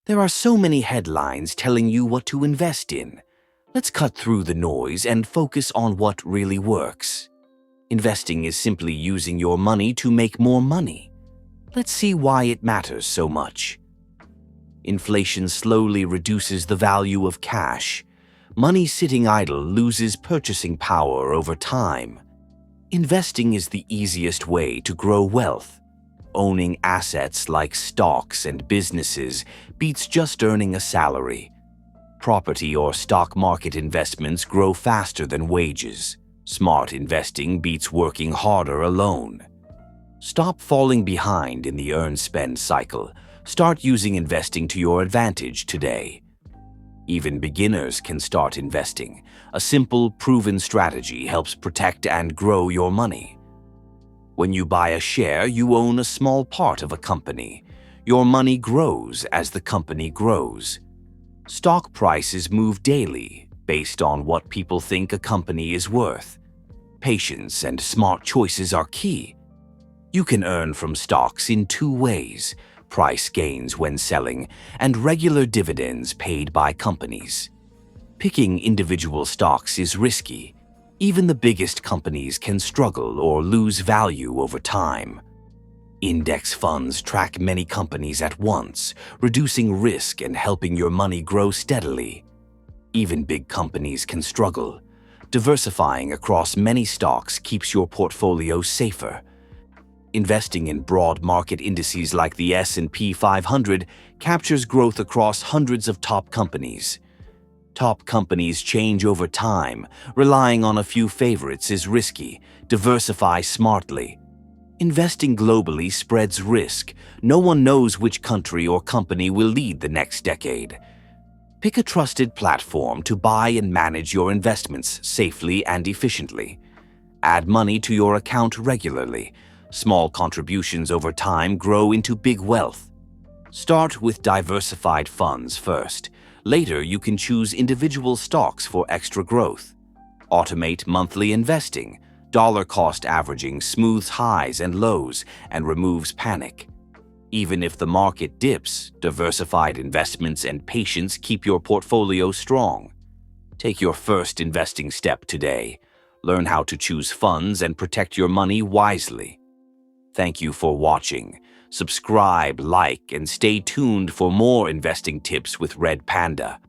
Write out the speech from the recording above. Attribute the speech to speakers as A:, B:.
A: There are so many headlines telling you what to invest in. Let's cut through the noise and focus on what really works. Investing is simply using your money to make more money. Let's see why it matters so much. Inflation slowly reduces the value of cash. Money sitting idle loses purchasing power over time. Investing is the easiest way to grow wealth. Owning assets like stocks and businesses beats just earning a salary. Property or stock market investments grow faster than wages. Smart investing beats working harder alone. Stop falling behind in the earn-spend cycle. Start using investing to your advantage today. Even beginners can start investing. A simple, proven strategy helps protect and grow your money. When you buy a share, you own a small part of a company. Your money grows as the company grows. Stock prices move daily based on what people think a company is worth. Patience and smart choices are key. You can earn from stocks in two ways: price gains when selling and regular dividends paid by companies. Picking individual stocks is risky. Even the biggest companies can struggle or lose value over time. Index funds track many companies at once, reducing risk and helping your money grow steadily. Even big companies can struggle. Diversifying across many stocks keeps your portfolio safer. Investing in broad market indices like the S&P 500 captures growth across hundreds of top companies. Top companies change over time. Relying on a few favorites is risky. Diversify smartly. Investing globally spreads risk. No one knows which country or company will lead the next decade. Pick a trusted platform to buy and manage your investments safely and efficiently. Add money to your account regularly. Small contributions over time grow into big wealth. Start with diversified funds first. Later, you can choose individual stocks for extra growth. Automate monthly investing. Dollar cost averaging smooths highs and lows and removes panic. Even if the market dips, diversified investments and patience keep your portfolio strong. Take your first investing step today. Learn how to choose funds and protect your money wisely. Thank you for watching. Subscribe, like, and stay tuned for more investing tips with Red Panda.